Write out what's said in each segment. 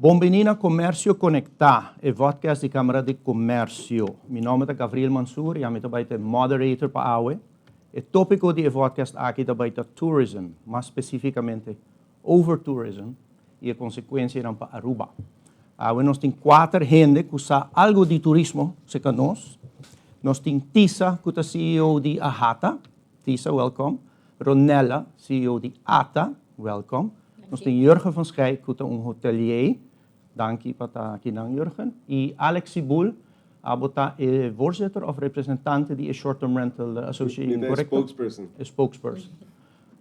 Bombinina Comércio Conectar, é podcast de Câmara de Comércio. Meu nome é Gabriel Mansour e eu estou moderator para a AUE. O tópico do podcast aqui é tourism, mais especificamente over-tourism e a consequência para Aruba. Nós temos 4 gente que usa algo de turismo, se conosco. Nós temos Tisa, que é CEO de Ahata. Tisa, welcome. Ronella, CEO de ATA, welcome. Nós temos Jurgen van Schijk, que é hotelier. Dank je, Jurgen. E Alex Sibul, é voorzitter of representante de Short-Term Rental Association, correto? Spokesperson. Spokesperson.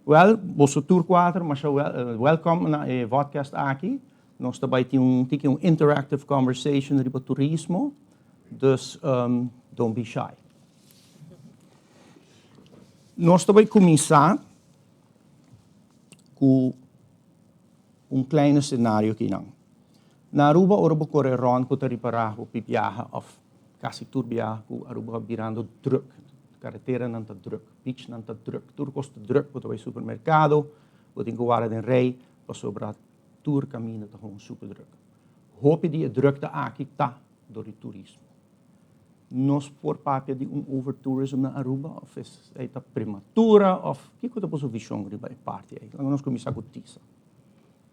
Well, você tour 4, mas welcome na podcast aqui. Nós também temos interactive conversation sobre turismo, dus don't be shy. Nós também começar com klein cenário aqui não. Na Aruba, Aruba corre rond para reparar o viajar of quase tudo viajar com Aruba virando druk. Carretera não está druk, beach não está druk, tudo custa druk, para o supermercado, para o guarda de rei, para sobrar tudo caminho está com super druk. Hoop die druk da aqui está do turismo. Nós por parte de overtourism na Aruba, ou é a prematura, ou que coisa posso visão de parte aí? Nós começamos com Tisa.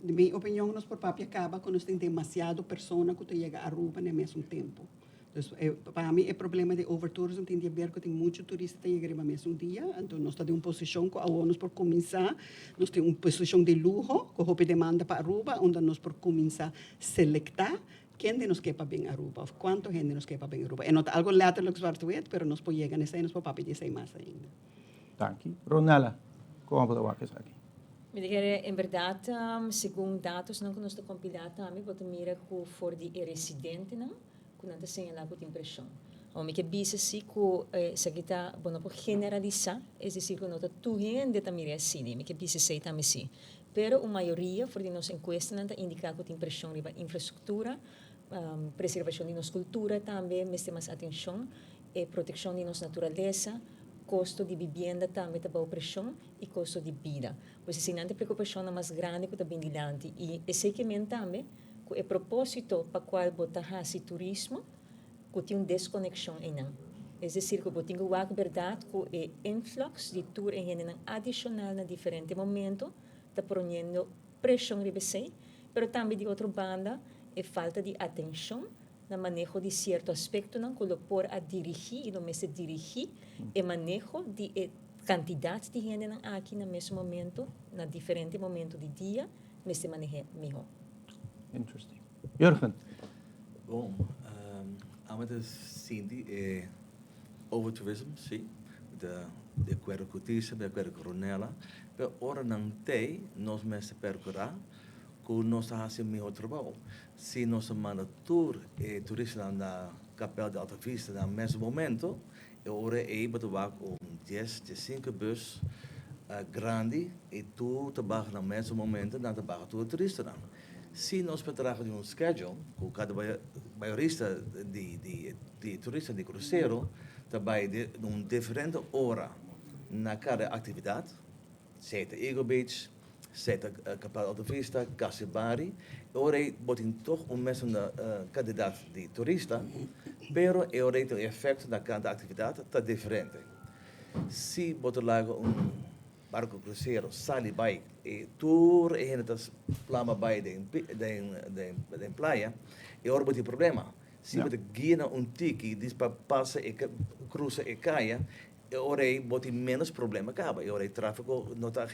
Na minha opinião, nós por papi acaba quando nós tem demasiado pessoa que chega a Aruba no mesmo tempo. Então, para mim, o problema de overtourism tem a ver com que tem muito turista que chega no mesmo dia. Então, nós estamos em uma posição que nós por começar, nós temos uma posição de luxo, que houve demanda para Aruba, onde nós por começar a selectar quem de nós quer bem a Aruba, quanto gente nos quer bem a Aruba. É algo later que zwart weet, pero nós por chegar nessa, nós por papi dizer mais ainda. Dank je. Ronella, como pode ser aqui? In verdade, segundo dados que nós estamos compilando, também pode mirar que for de residente, não, que não tem lá com impressão. O que bisa se que se kita bueno por generalizar, é decir, que não está tu gente também assim, me que bisa se também sim. Pero a maioria for de nossa encuesta não indica que tem impressão de infraestrutura, preservação de nossa cultura também, mas tem mais atenção e proteção de nossa natureza. Custo de vivienda também está boa pressão e custo de vida. Pois se não tem preocupação mais grande que está bem dilante e seguimento também que é propósito para qual botar esse turismo que tem uma desconexão em não. É decir, que botar a verdade que o influxo de tour em gente adicional na diferente momento está ponendo pressão de você, mas também de outra banda é falta de atenção no manejo de certo aspecto, não colocou a dirigir e não me se dirigir, e manejo de quantidade de gente aqui no mesmo momento, na diferente momento do dia, mas se maneja melhor. Interesting. Jurgen. Bom, a Cindy é overtourism, sim, de acordo com Tisa, de acordo com Ronella, mas ora não tem, nós mesmos percorrer, que nós fazemos melhor trabalho. Se nós mandamos tour e turista na Capela de Alta Vista no mesmo momento, ora é para com 10, 5 bus grande e tu trabalha no mesmo momento na trabalho do turista. Se nós trabalhamos de schedule, com cada mayorista de turista de cruzeiro, trabalha de uma diferente hora na cada atividade, seja Eagle Beach, seja Capela de Alta Vista, Casibari, ora botem toch mesmo quantidade de turista, pero ora tem efeito na cada atividade está diferente. Se botar lá barco cruzeiro sai vai e tour e ainda plama vai de praia, ora botem problema. Se botar guia tiki diz para passa e cruza e caia, ora botem menos problema acaba. Ora tráfego não está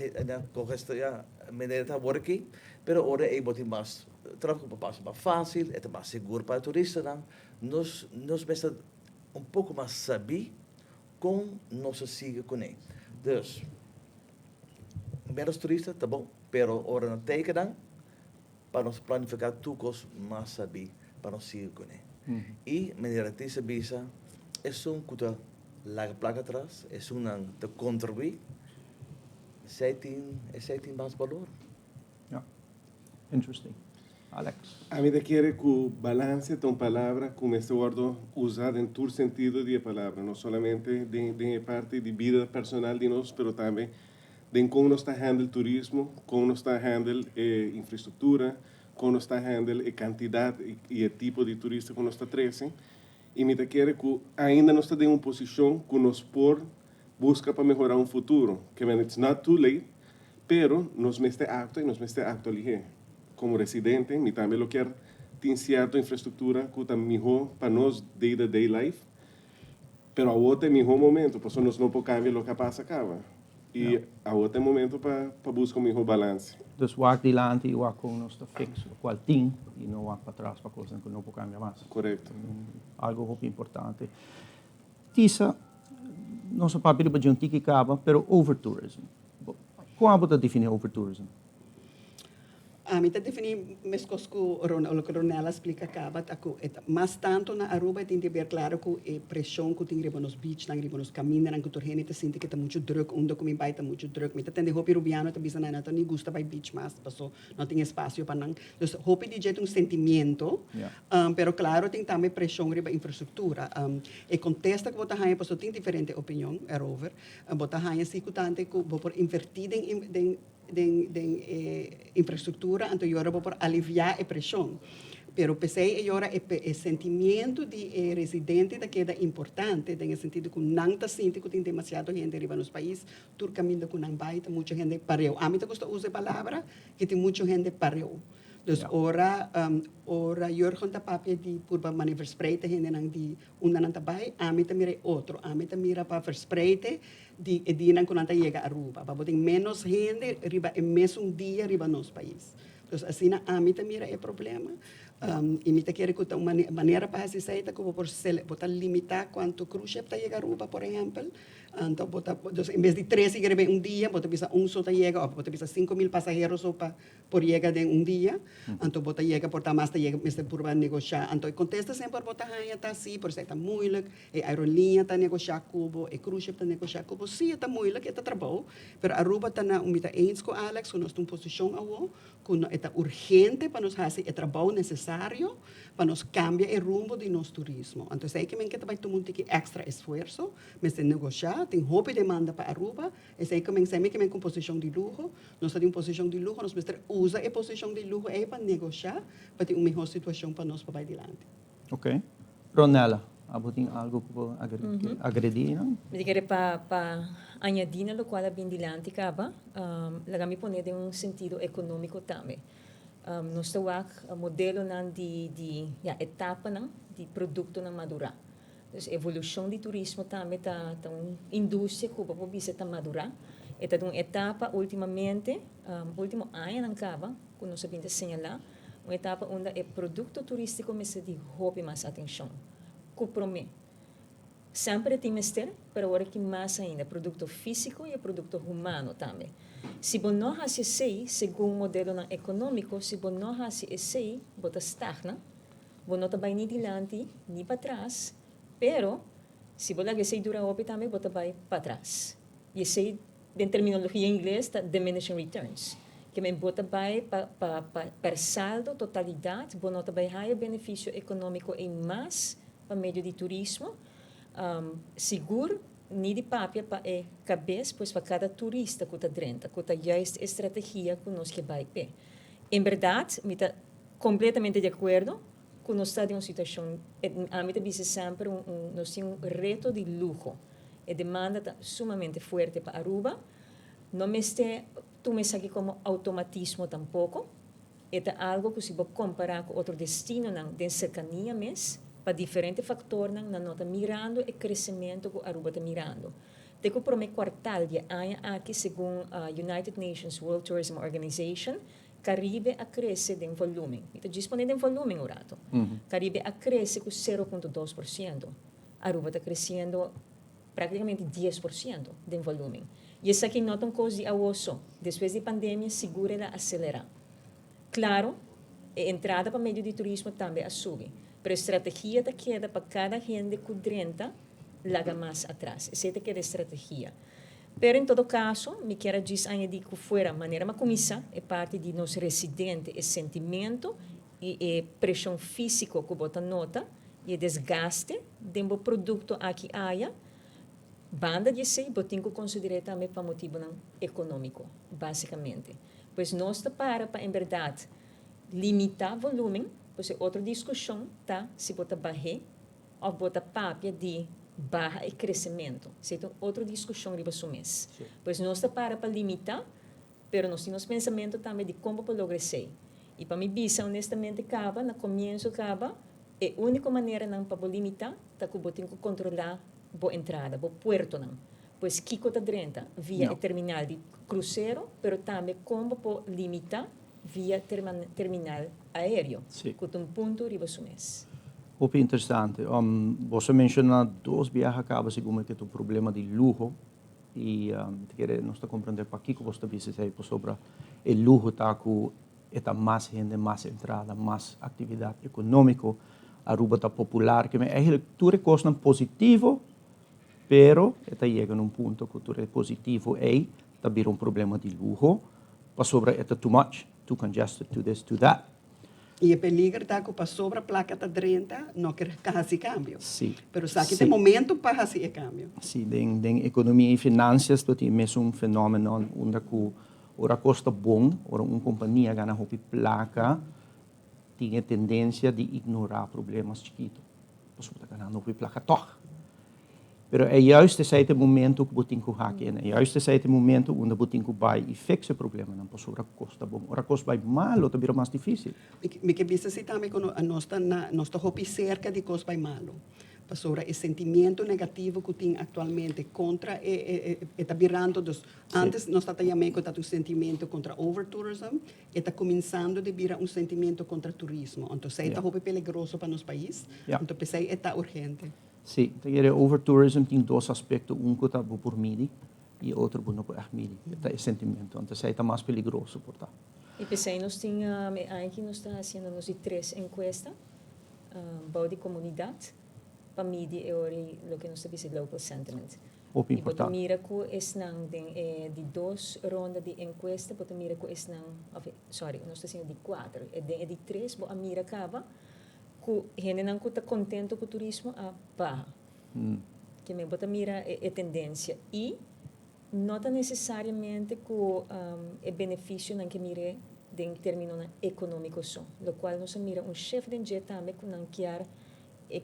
correta maneira está working, pero ora botem mais tráfego para passar mais fácil, é mais seguro para o turista não. Nós mesmo pouco mais saber como nós siga com ele. Dus menos turista tá bom, pero ora não tem que dar para nós planificar tudo mais saber para nós seguir com ele. E maneira de saber é que larga placa atrás, é te contribuir, zij tem mais valor. Ja, interesting. Alex. A mí te quiere que o balance de uma palavra como este guardo usado em todo sentido de palavra, não somente de parte de vida personal de nós, pero também de como nós está handle turismo, como nós está handle infraestrutura, como está handle, a quantidade e o tipo de turista que nós está trazendo. E me quer que ainda nós está em uma posição que nós por busca para melhorar um futuro. Que it's not too late, pero nós me está apto e nós me está apto ali. Como residente, me também lo quer ter certa infraestrutura que está melhor para nós day-to-day life. Pero a outra é melhor momento, porque nós não podemos cambiar o que passa acaba. E a outro momento para buscar um melhor balance. Dus waar dilante e waar com nós está fixo, qual tem e não waar para trás para coisas que não pode cambiar mais. Correto. Algo muito importante. Tisa, nosso papel para gente que acaba, pero overtourism. Como você define overtourism? A mim, definir mesmo que o Ronela explica acaba, mas tanto na Aruba tem de ver claro que a pressão que tem nos beach, nos caminhos, que tu gente sente que está muito druk, que vai está muito druk. Me tem de hopi rubiano, tá bisa na não gosta vai beach mas, passou não tem espaço para não. Então hopi de jeito sentimento, pero claro tem também pressão riba infraestrutura. E contesta que botar raia, passou tem diferente opinião, over, botar raia se que tanto que por invertir em infraestrutura, então agora vou aliviar a pressão. Pero pensei agora o sentimento de residente da queda importante, no sentido que não está sentindo que tem demasiado gente arriba nos países, todo caminho que não vai, muita gente parou. A mim gosto de usar a palavra que tem muita gente parou. Dus ora Jurgen da papia di purba mani verspreite gente nang di una nang tabay, ami ta mira outro, ami ta mira pa verspreite di nang kunanta llega a Aruba. Pa boting menos gente riba e mesmo dia riba nos país. Dus assim na ami ta mira é problema. E me ta quer que uma maneira para se sair ta como por botar limitar quanto cruise ta llega a Aruba, por exemplo. Então, em vez de 13 greve um dia, bota bisa só chega, ou bota bisa 5,000 passageiros por chega de um dia. Então, bota chega por mais ta chega, mas por negociar. Então, contesta sempre bota hanha tá assim, por ser tá moeilijk, e aerolinha tá negociar cubo, e cruise tá negociar cubo. Sim, tá moeilijk, tá trabalho, pero Aruba tá na umita eens com Alex, que nós temos posição ao, que é urgente para nós fazer o trabalho necessário para nós cambiar o rumo de nosso turismo. Então, sei que vai ter muito extra esforço, mas de negociar, tem roupa e demanda para Aruba, e sei que com posição de luxo, nós temos posição de luxo, nós usa a posição de luxo para negociar, para ter uma melhor situação para nós para adiante. Ok. Ronela, tem algo que agredir, não? Eu queria para añadir no qual é bem dilante acaba, me poner em sentido econômico também. Nós temos modelo de etapa de produto na madurar. Dus evolução de turismo também tá uma indústria que o bisa tá madurar. Esta uma etapa ultimamente, último ano não acaba, quando nós sabemos señalar, uma etapa onde o produto turístico me se de roupa mais atenção. Compromete. Sempre tem mestre, mas agora que mais ainda, produto físico e produto humano também. Se você não faz isso, segundo o modelo econômico, se você não faz isso, você estagna, você não vai nem adiante, nem para trás, pero se você sei dura opi também, você vai para trás. E sei, em terminologia em inglês, está diminishing returns. Que você vai para saldo, totalidade, você não vai ter benefício econômico em mais para meio de turismo, seguro, nem de papia para a cabeça, pois para cada turista que está dentro, que está já esta estratégia que nós que vai ter. Em verdade, eu estou completamente de acordo que nós estamos em uma situação, a mim também sempre nós temos reto de luxo. A demanda está sumamente forte para Aruba. Não me está, tu me sabe como automatismo tampouco. É algo que se pode comparar com outro destino, de cercania mesmo, para diferentes fatores, não está mirando o crescimento que Aruba está mirando. Tem que para o quartal de ano aqui, segundo a United Nations World Tourism Organization, Caribe a cresce em volume. Está disponível em volume, o rato. Caribe a cresce com 0,2%. Aruba está crescendo praticamente 10% de volume. E isso aqui nota uma coisa de agosto. Depois da pandemia, segura ela acelerar. Claro, a entrada para meio de turismo também a subir. Mas a estratégia da queda para cada gente que drenta, larga mais atrás. Essa é a estratégia. Pero, em todo caso, me quero dizer que fora maneira mais comissa, é parte de nós residentes, é sentimento e pressão física que bota nota, e desgaste de um produto aqui há, banda de sei, botem que considerar também para motivo econômico, basicamente. Pois nós para em verdade, limitar volume, pois é outra discussão, tá? Se bota barre ou bota papia de barra e crescimento. Então, outra discussão riba sumes. Pois nós está para limitar, pero nós temos pensamento também de como para crescer. E para mim, bisa, honestamente, acaba, no começo acaba, é a única maneira não para limitar, tá que botem que controlar a entrada, o puerto não. Pois Kiko está dentro, via Não. o terminal de cruzeiro, pero também como para limitar via terminal aéreo, Sim. com ponto riba sumes. Muito interessante. Você mencionou dois viagens acaba segundo que o problema de luxo e nós está compreender para que você está dizendo sobre o luxo tá com eta mais gente, mais entrada, mais atividade econômica, Aruba está popular, que é tudo coisa positivo, pero eta chega num ponto que tudo é positivo e tá vira problema de luxo, para sobre eta too much, too congested, too this, too that. E o peligro está que para sobre a placa está 30, não quer fazer cambio. Sim. Pero sabe que Sim. tem momento para fazer cambio. Sim, den economia e finanças dat is mesmo fenômeno onde que ora costa bom, ora uma companhia ganha hopi placa, tinha tendência de ignorar problemas chiquitos. Posso botar ganhando hopi placa toch. Pero é juist esse momento que botin que hacken, é juist esse momento onde botin que vai e fixa o problema, não posso ora costa bom, ora costa vai mal, ou vira mais difícil. Me que bisa se também quando nós está hopi cerca de coisas vai malo. Sobre o sentimento negativo que tem atualmente contra está virando dos antes nós está também com um sentimento contra overtourism está começando a virar sentimento contra turismo então está hopi peligroso para nosso país então pensei está urgente. Sim, tegen overtourism tem dois aspectos, que está por midi e outro não por midi. Está esse sentimento, então está mais perigoso por tá. E pensei, nós tínhamos, aqui nós estamos fazendo nós 3 encuestas, bom de comunidade, para medir o que nós chamamos de local sentiment. Muito E importante. pode mirar que de 2 rondas de encuesta, pode mirar que sorry, nós estamos fazendo de 4, e de 3, pode mirar acaba, que gente não está contente com o turismo a barra. Que me bota mira a tendência e não necessariamente que é benefício não que mire em termos econômicos só, o qual nós mira chefe de jet também que não quer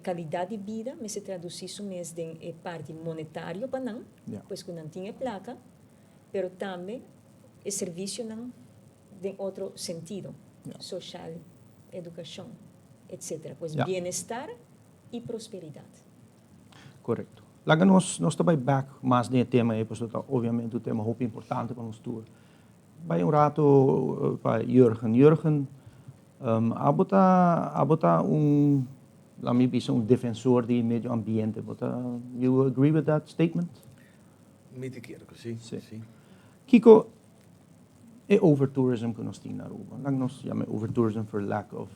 qualidade de vida, mas se traduz isso mesmo em parte monetária para não, pois que não tinha placa, pero também o serviço não em outro sentido, social, educação, etc. Pois bem-estar e prosperidade. Correto. Lá nós também back mais de tema aí, porque obviamente o tema muito importante para nós todos. Vai rato para Jürgen. Jürgen, abota lá me bisa defensor de meio ambiente. You agree with that statement? Me te quero, sim. Sim. Kiko, é overtourism que nós temos na Aruba. Lá nós chamamos overtourism for lack of...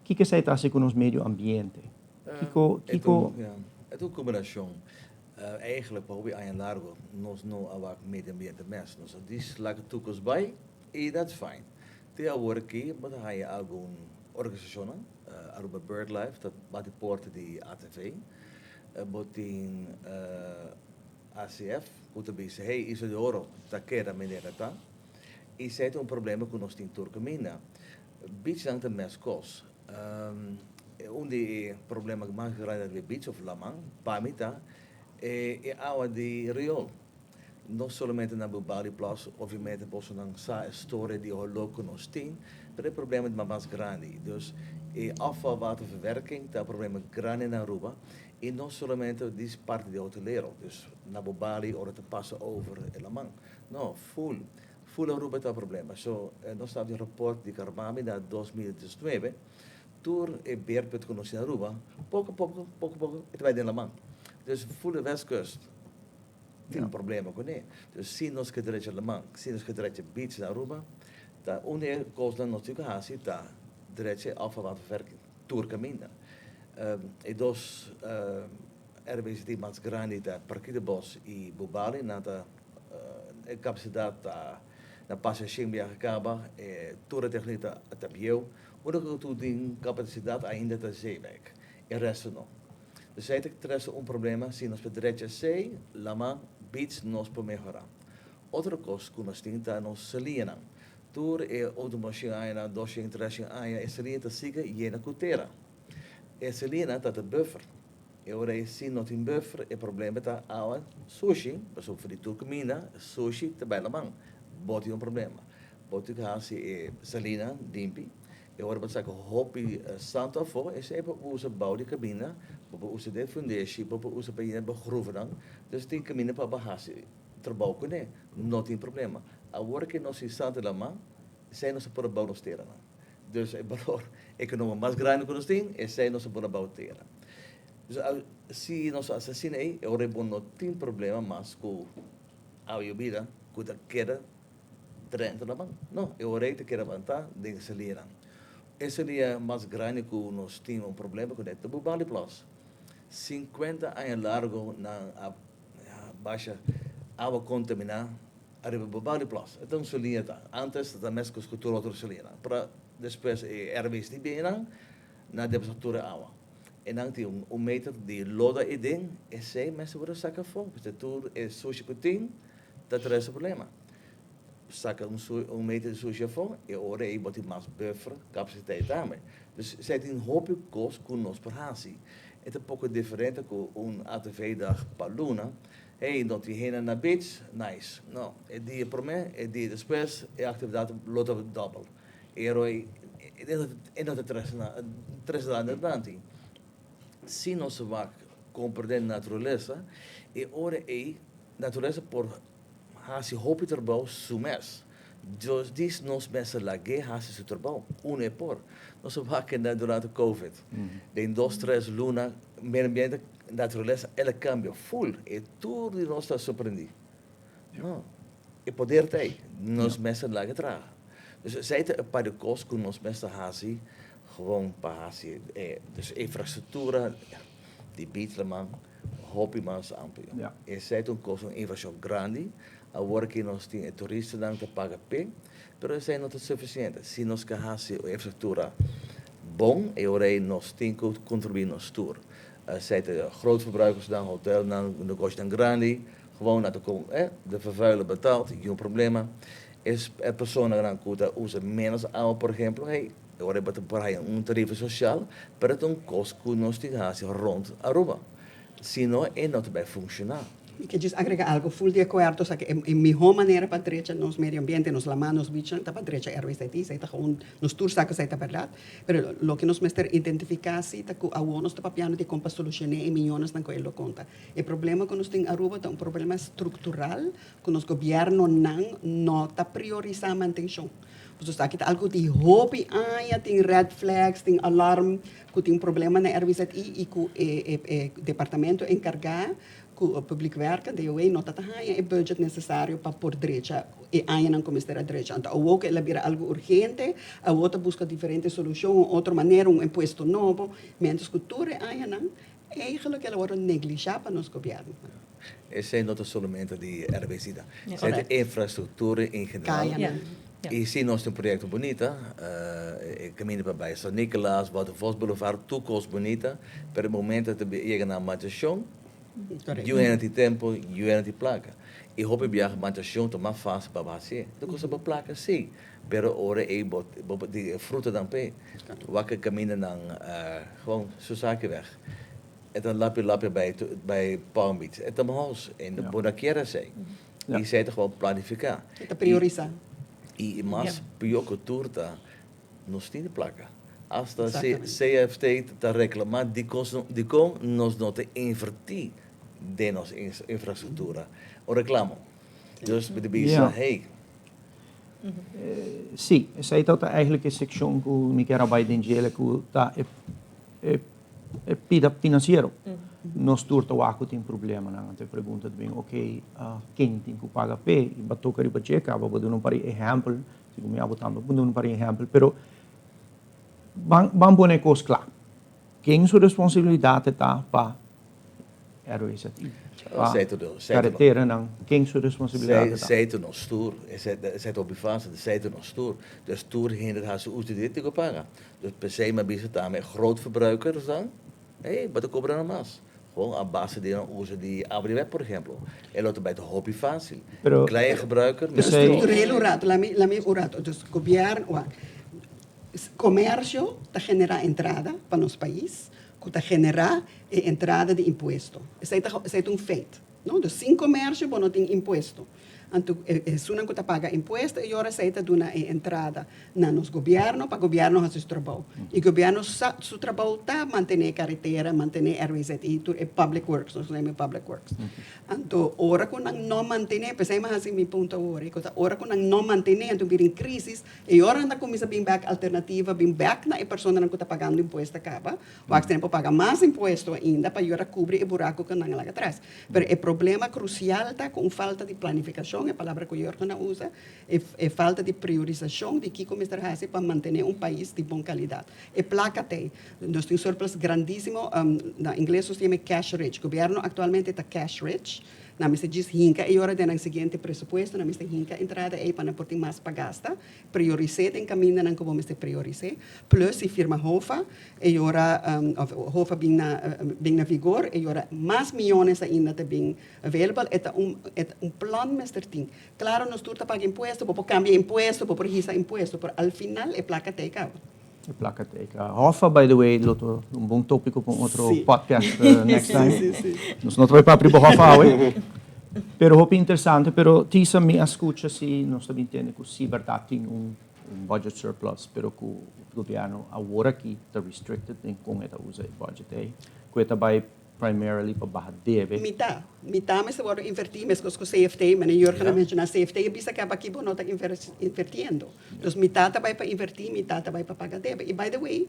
Kiko sai assim com o meio ambiente. Kiko... É uma combinação. Eigenlijk, para o ano largo, nós não avak meio ambiente mais. Nós diz lá que tucos vai e that's fine. Tem agora aqui, mas há alguma organização, Aruba BirdLife, dat bate porta de ATV, botin ACF, que também diz, hey, isso de ouro, tá queda maneira tá. E se tem problema com nós tem Turkmena. Beach não tem mais cos. Onde problema mais grande do beach of Lamang, para mim tá, é a água de Riol. Não somente na Bubali Plus, obviamente, posso não sa história de holo que nós tem, mas é problema de mais grande. Dus, afvalwaterverwerking, dat problema grande na Aruba. E não somente diz parte de hoteleiro, dus na Bubali, ora te passa over Lamang. Não, full Aruba tá problema. So, nós estamos de rapport de Karmami da 2019, tour e beerput que nós na Aruba, pouco, het vai de Lamang. Dus full Westkust. Tem problema com ele. Dus se nós que direito Lamang, se nós que direito beach na Aruba, tá onde coisa nós temos que fazer, tá direito afvalwaterverwerking, Turkmena. E dos RBCT mais grande da Parque Bos e Bubali, na capacidade na passagem de acaba, toda a técnica tabieu, onde que tu tem capacidade ainda da zeeweg, e o resto não. Dus eigenlijk er is problema, se nós direito sei, Lamang, beach nós por melhorar. Outra coisa que nós temos é nós salienam. tour e automatie aina, dosje interesse aina, e seria te siga jena kutera. E seria dat de buffer. E ora e sim not in buffer, e probleem met oude sushi, pas ook voor die tourkamina, sushi te bij de man. Boti een probleem. Boti hasi e salina, dimpi. E ora wat zeggen hobby Santa voor, is even onze bouw die cabine, we onze de fundatie, we onze bij je begroeven dan. Dus die cabine pa bahasi. Trabalho né, não tem problema. Agora que nós estamos lá, sai nossa por baudo stera. Dus é valor econômico mais grande que nós temos, é sai nossa por baudo stera. Dus se nós assassinei, eu rebo não tem problema mais com a vida, com a queda trenta lá, não, eu rei te queda vantar de acelerar. Esse é mais grande que nós temos problema com isso. O Bali Plus, 50 anos largo na baixa água contaminada, arriba para Bali Plus. Então, solia tá. Antes, da mesma cultura outra solia. Para depois, ervis de bem na depositura água. E não tem meter de loda e den, e sei, mas se você saca fogo, porque tudo é sushi que tem, dat er is problema. Saca meter de sushi fogo, e ora aí botar mais buffer, capaciteit daarmee. Dus zij tem hoop kost com nós para hasi. É um pouco diferente com ATV-dag Paluna. Hey, dat die heen naar beach, nice. No, e die per me, e die depois e atividade lota double. E dat tres da andante. Se nós vamos compreender a natureza, e ora natureza por hasi hopi terbouw sumes. Dus dies nos mensen lage hasi su terbouw, é por. Nós vamos durante o Covid. De indústria luna, meio ambiente, natureza, ela cambia full. E tudo nós está surpreendido. Não. E poder tem, nós mensen lage traga. Dus zij te een paar kost kunnen ons mensen hasi, gewoon paar hasi. Dus infrastructuur, die biedt man, hobby man amper. Ja. E zij te een kost een infrastructuur grande, a work nos tem toeristen dan te pagar bem, pero zij não é suficiente. Se nós que hasi infrastructuur bom, e ora nós tem que contribuir nos tour. Zij te grootverbruikers dan hotel, dan negócio dan grande, gewoon naar de vervuiler betaalt, geen problemen. Es personas que usan menos agua, por ejemplo, ahora hay un tarifa social, pero es un costo que nos hace rond Aruba. Si no, no vai funcionar. E que diz agregar algo full de acordo, só que é melhor maneira para direita nos meio ambiente, nos lama, nos bichos, tá para direita RWCT, sai tá com nos tours saca sai tá verdade, pero lo que nos mester identificar se tá com a nos tá papiano de compa solucionar e milhões não coelho conta. O problema que nós tem Aruba é um problema estrutural que nos governo não tá priorizar a manutenção. Dus está aqui algo de hobby, tem red flags, tem alarme, que tem problema na RWCT e que o departamento encarregado o público werken, de OE nota e budget necessário para por direita e aí não começar a direita. Então, o que ele vira algo urgente, a outra busca diferente solução, outra maneira, imposto novo, menos cultura aí não, eigenlijk ela wordt negligeerd para nos governo. Esse não é somente de RBC, é de infraestrutura em geral. E se nós temos um projeto bonito, caminho para baixo, São Nicolás, Waterfalls Boulevard, toekomst bonita, pero momento de chegar na manutenção, unity tempo, unity placa. E hope viajar manutenção é mais fácil para fazer. Então, coisa para placa, sim. Pero ora de fruta dan pe. Wakker caminho não, gewoon zo zaken weg. En dan lapje bij Palm Beach. En dan huis in de Bonaquiera zei. Die zei toch gewoon planificar. Te priorizar. E mas pior que turta nos tem de placa. Hasta CFT está reclamar de com nos não te invertir de nossa infraestrutura. O reclamo. Dus bij de bisa, hey. Sim, essa aí tá eigenlijk a seção que me quer abai dengele que tá pida financeiro. Nós turta o aco tem problema, não tem pergunta bem, ok, quem tem que pagar p, e bato que riba checa, vou dar um par exemplo, se como eu botar, vou dar um par exemplo, pero vamos pôr coisa clara. Quem sua responsabilidade tá para RWCT? Carretera não, quem sua responsabilidade? Zij nos tour, zij op die fase, zij nos tour. Dus tour hindert haar zo uit dit te paga. Dus per se maar bezig daarmee grootverbruikers dan. Hey, wat ik op dan mas. Gewoon a base de uso de AWS, por ejemplo. El otro bij de hobby fácil. Pero- Kleine gebruiker. Dus met- hij- Estructureel urato, la mi urato. Dus governo, comércio está genera entrada para nosso país, que está genera entrada de imposto. Isso é um feito, não? Dus sem comércio, não tem imposto. Então, se não está paga imposto, e agora aceita uma entrada na nos governo, para o governo fazer seu trabalho. E o governo, seu trabalho está manter carretera, manter RWZI, é public works, nós chamamos public works. Então, ora que não mantém, pensamos assim, meu ponto agora, ora que não mantém, então vir em crise, e ora ainda começa a vir back alternativa, vir back na pessoa que está pagando imposto acaba, o que tem para pagar mais imposto ainda, para agora cobrir o buraco que não lá atrás. Mas o problema crucial está com falta de planificação, a palavra que o Jorge usa, é falta de priorização de que começar a fazer para manter um país de boa qualidade. E placa tem. Nós temos um surplus grandíssimo, na inglês se chama cash rich. O governo atualmente está cash rich. Na mesa diz hinca e hora do seguinte pressuposto, na mesa hinca entrada aí para não ter mais para gastar, priorizar tem caminho não como mesa priorizar, plus se firma Hofa e hora Hofa bem na vigor e hora mais milhões ainda também available é plano mestre tem. Claro nós tudo paga imposto, por cambiar imposto, por registrar imposto, por al final é placa teca. E placa teca. Hoffa, by the way, loto, um bom tópico para outro Sim. podcast next time. Sim. Nós não vai para abrir para Hoffa, pero hope interessante, pero tisa mi ascucha se nós também temos que se verdade tem budget surplus, pero que o governo agora aqui está restricted em como ele usa o budget aí, que ele vai primarily para barra deve. Mitad mas se vuole invertir, mas com CFT, mas eu já mencionar CFT, e bisa acaba aqui não está invertindo. Então, mitad vai para invertir, mitad vai para pagar deve. E by the way,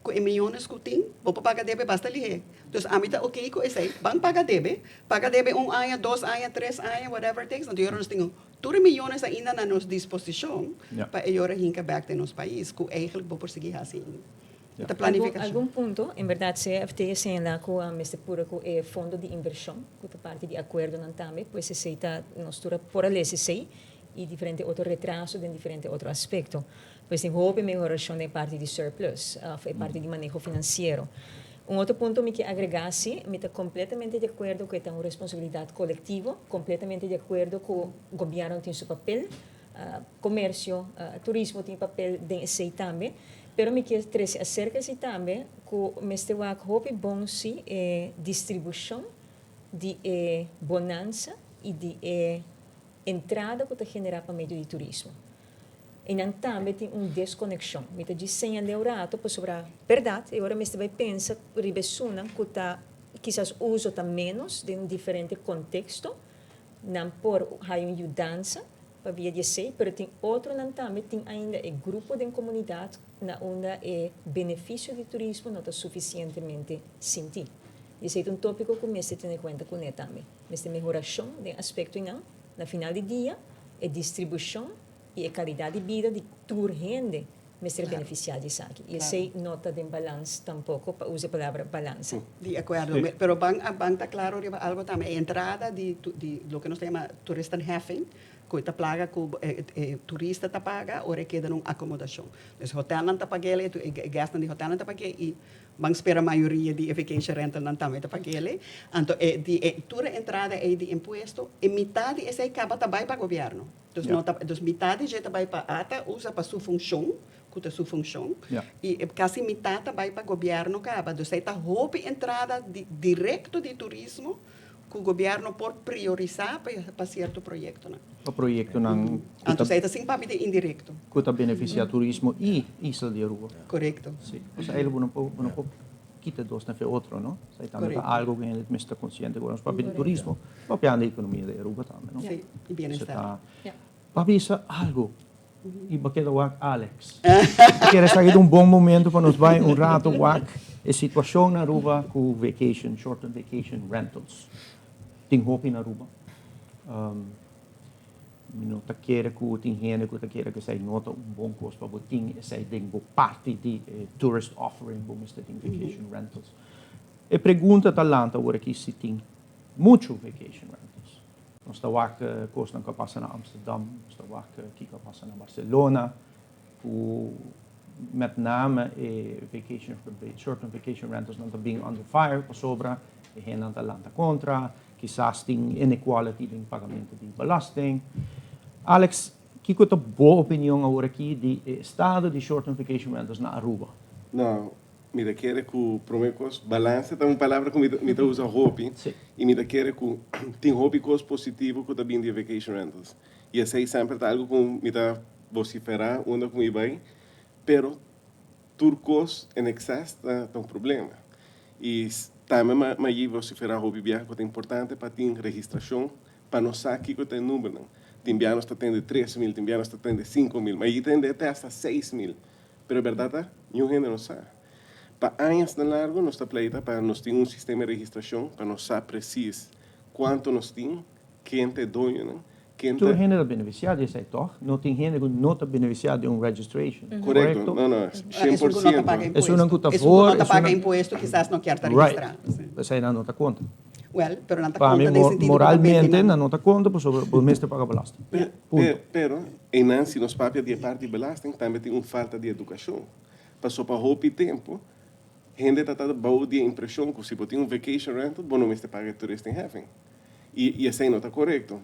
com milhões que tem, vou para pagar deve basta ligar. Então, a mitad ok com isso aí, vão pagar deve 1 ano, 2 anos, 3 anos, whatever it takes. Então, nós temos 2 milhões ainda na nossa disposição para eu hincar back de nosso país, que eigenlijk vou prosseguir assim. Ja. Da planificação. Algum ponto, em verdade, CFT señala que a este puro que fundo de inversión, que é parte de acordo não também, pois se aceita nós tura por a lei e diferente outro retraso de diferente outro aspecto. Pois tem houve melhoração de parte de surplus, é parte de manejo financeiro. Outro ponto que agregasse, me está completamente de acordo que é uma responsabilidade coletiva, completamente de acordo que o governo tem seu papel, comércio, turismo tem papel de esse também. Pero me quer trazer acerca-se também que me estava hope bom se distribuição de bonança e de entrada que está generada para meio de turismo. E não também tem desconexão. Me está dizendo neurato para sobre a verdade. E agora me estava pensando ribesuna que está quizás uso tá menos de diferente contexto, não por ajudança para via de sei, pero tem outro não também tem ainda grupo de comunidade na onde benefício de turismo não está suficientemente sentido. Esse é tópico que me se tem em conta com ele também. Essa melhoração de aspecto não, na final do dia, distribuição e qualidade de vida de toda gente me ser beneficiado disso aqui. E essa nota de balanço tampouco, para usar a palavra balança. De acuerdo, pero van está claro algo também, entrada de lo que nós chamamos turista halving, que está paga que turista está paga ou queda numa acomodação. Então, hotel não está paga ele, gastam de hotel não está paga e van espera a maioria de vacation rental não também está paga ele. Então, toda entrada é de imposto e metade esse acaba também para o governo. Então, metade já vai para a ATA, usa para sua função, que é sua função, e quase metade vai para o governo acaba. Então, está roupa entrada direto de turismo, que o governo pode priorizar para certo projeto. O projeto não Então, é assim para de indireto. que está beneficiar turismo e Isla de Aruba. Correto. Sim. O sea, ele não pode quitar dois na outro, não? Sai também algo que ele me está consciente agora, para o turismo, para a economia de Aruba também, não? Sim, e bem-estar. Para isso algo. E para que o Alex. Quero estar aqui bom momento para nos vai rato a situação na Aruba com vacation, short-term vacation rentals. Tem roupa na Aruba. Não está querendo que tem gente que está querendo que seja nota bom custo para botar essa parte de tourist offering para Mr. Vacation rentals. E pergunta talanta agora que se tem muito vacation rentals. Nós estamos aqui que passa na Amsterdam, nós estamos aqui que passa na Barcelona, o met name short-term vacation rentals não being under fire, para sobra, e hen não lanta contra, quizás tem inequality em pagamento de belasting. Alex, que é a boa opinião agora aqui do estado de short-term vacation rentals na Aruba? Não, me quer que o primeiro balança é uma palavra que me usa hobby. Sim. E me quer que tem hobby coisa positivo que também de vacation rentals. E esse aí sempre é algo que me dá vociferar onde que me vai, pero turcos em excesso é um problema. E também me vociferar hobby viagem que é importante para ter registração, para não saber que tem número. Tem vianos que tem 3.000, tem vianos que tem 5.000, mas aí tem até hasta 6.000. Pero a verdade, nenhum gente não sabe. Para anos de largo, nós pleita para nós ter um sistema de registração, para nós saber preciso quanto nós temos, quem é dono, né? Quem Tu gente beneficiado desse aí, toch? Não tem gente que não está beneficiado de registration. Correto? Não, Isso não paga 100%. imposto. Isso não custa Isso fora, não isso paga não- imposto, quizás não quer estar Right. registrado. Sim. Isso aí não está conta. Well, pero não está Para mim, conta nesse sentido. moralmente, não está conta, por mês te paga belasting. Ponto. Pero, em Nancy, nos papéis de parte de belasting, também tem uma falta de educação. Passou para roupa e tempo, gente está dando de impressão que se você tem um vacation rental, bom, não me paga turista em heaven. E isso aí não está correto.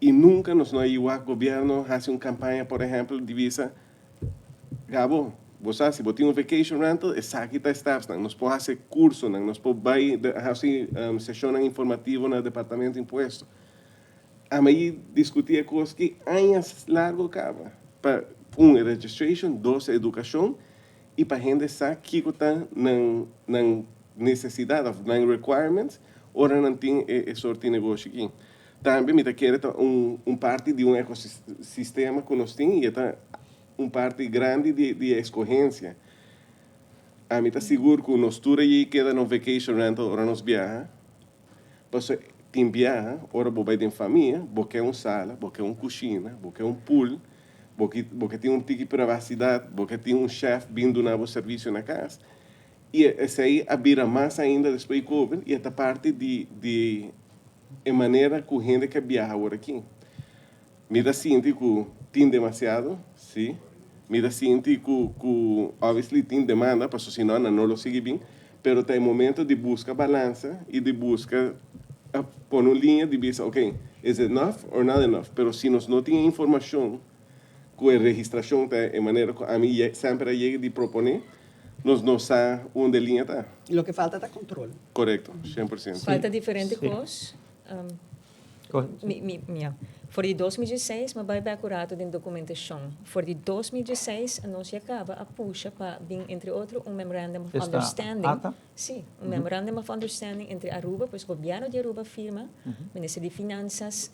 E nunca nos não o governo faz uma campanha, por exemplo, de visa, Gabo, você se você tem um vacation rental, essa aqui está staff, nós podemos fazer curso, nós podemos fazer sessão informativa no departamento de imposto. A mim discutir coisas que anos largo acaba. Para é registration, dois é educação, e para a gente saber que está na necessidade, na requirements, ou não tem esse sorte de negócio aqui. Também me quer parte de ecossistema que nós temos, e está parte grande de escorrência. A mim está seguro que nós tudo aí queda no vacation rental, ou nós viaja, porque tem viaja, ora você tem família, você quer sala, você quer cozinha, você quer pool, você tem tipo de privacidade, você tem chefe vindo no serviço na casa. E esse aí abrirá mais ainda depois do Covid, e esta parte de maneira que a gente que viaja agora aqui. Me dá sinto que tem demasiado, sim. Me dá sinto que obviamente tem demanda, porque senão não lo sigue bem, pero tem momento de buscar balança e de buscar pôr uma linha de dizer, ok, is it enough or not enough? Pero se nós não temos informação, que a registração está de maneira que a mim sempre chega de proponer, nós não sabemos onde a linha está. Lo que falta é controle. Correto, 100%. Falta diferente Sim. coisas. Correto. Voor die 2016, maar bij accurato de documentação. Voor die 2016, nós acaba a puxa para vir, entre outros, memorandum of Está understanding. ata? Sim, memorandum of understanding entre Aruba, pois o governo de Aruba firma, Ministério de Finanças,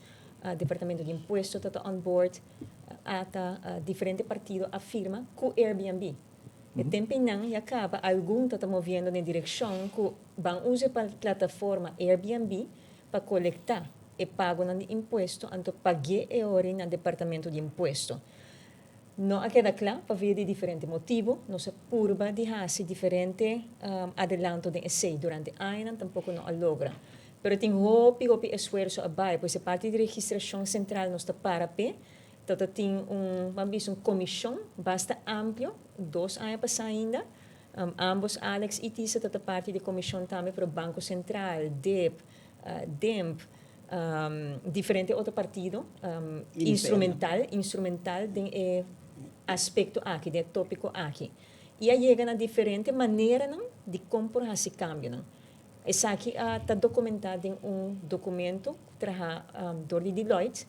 Departamento de Imposto, está on board, ata diferente partido afirma com Airbnb. E tempo não e acaba algum está movendo na direção que vão usar a plataforma Airbnb para coletar e pago de imposto, então paguei e ora no departamento de imposto. Não queda claro, para ver de diferente motivo, não se curva de fazer diferente adelanto de essay durante ano, tampouco não logra. Pero tem hopi esforço abai, pois a parte de registração central não está para pé, então tem uma comissão bastante amplo, 2 anos para ainda, ambos Alex e Tisa, a parte de comissão também para o Banco Central, DEP, DEMP, diferente outro partido, instrumental de aspecto aqui, de tópico aqui. E aí chega na diferente maneira de comprar esse câmbio. Essa aqui está documentado em documento do Deloitte,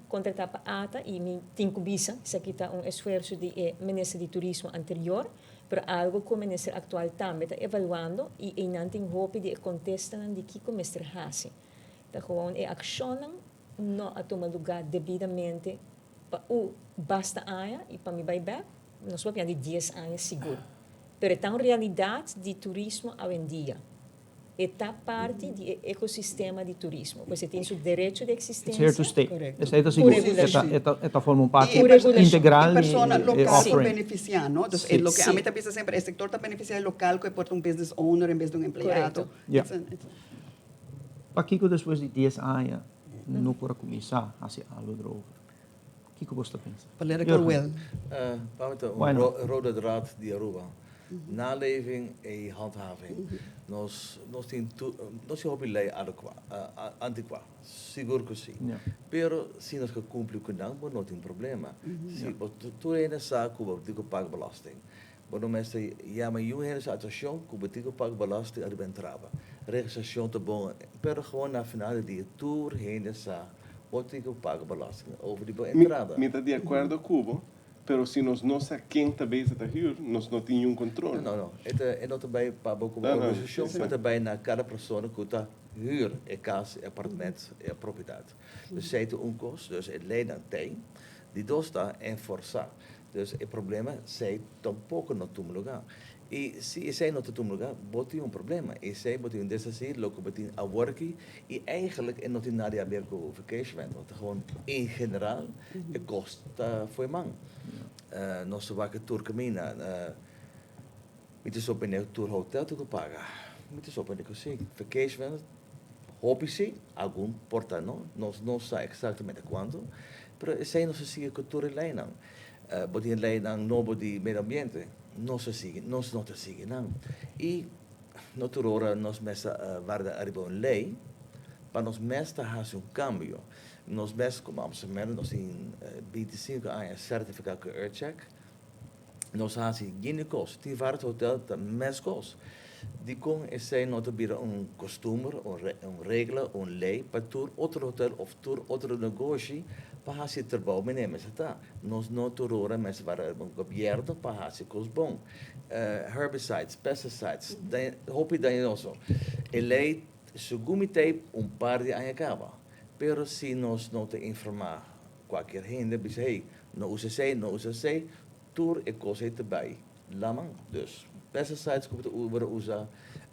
contratar para ATA e me tenho visa, isso aqui está esforço de Ministério de Turismo anterior, pero algo que o Ministério atual também está avaliando e não tem hope de contestar de que o Ministério faz. Então, gewoon ação não a tomar lugar devidamente para o basta anos e para me buyback, nós vamos de 10 anos seguro. Pero é uma realidade de turismo hoje em dia. Está parte do ecossistema de turismo. Você tem seu direito de It's existência. here to stay. Correcto. Essa é seguro. Regulação. Esta forma parte Y integral persona de local offering. beneficiar, ¿no? Entonces, Sí. lo que a Sí. mí también siempre, el sector está beneficiado local que por un business owner en vez de un empleado. Correcto. Yeah. Para Kiko, depois de 10 anos, não pode começar a ser algo droga. que você pensa? Political Jurgen. will. Vamos te Why not? rode draad die Aruba. Naleving en handhaving. Nós temos hobby lei antiqua. Seguro que sim. Yeah. Pero se nós que cumpre com não, não tem problema. Se tu ainda sabe que você tem que pagar belasting. Quando mensen ja, maar je hebt een station, que você paga belasting aan de entrada. Registração te bom, pero gewoon na final die tour heen sa, você tem que pagar belasting over die entrada. Me está de acordo com o pero se nós não sabemos quem também está hier, nós não temos controle. Não. É não também para boca Não, não, organização, exato. mas também na cada pessoa que está huur, é casa, é apartamento, é propriedade. Dus zij te onkost, dus het leidt tem, die dosta en força. Dus het probleem is, zij tampouco não tomam lugar. E se zij não tomam lugar, botem problema. E zij botem desafio, logo botem a work e eigenlijk en not in nada a ver com vacation, want gewoon in generaal, het kost voor man. Nós vaca tour camina, muito só para o tour hotel tu que paga, muito só para assim, vacation, hobby sim, algum porta nós não sei exatamente quando, mas sei não se sigue que tour lei não, botem lei não nobody meio ambiente, não se sigue não te sigue não, e no tour hora nós mesa varda arriba lei, para nós mesta hace cambio. Nós mesmos, como Amsterdam, nós temos 25 anos certificado que Earthcheck. Nós temos gynaecos, die waren het hotel, de mescos. Die kon zijn not bieden een kostumer, een regelen, een lei, para tour, outro hotel of tour, outro negócio, para hacer trabalho, menemen ze daar. Nós não turora, mas waren een governo para hacer coisas bom. Herbicides, pesticides, hoop dat je nog zo. Lei, segundo tape, par de anos acaba. Pero se nós não te informar qualquer gente, diz, hey, não usa sei, tour e coisa também. Lamang, dus pesticides que você usa,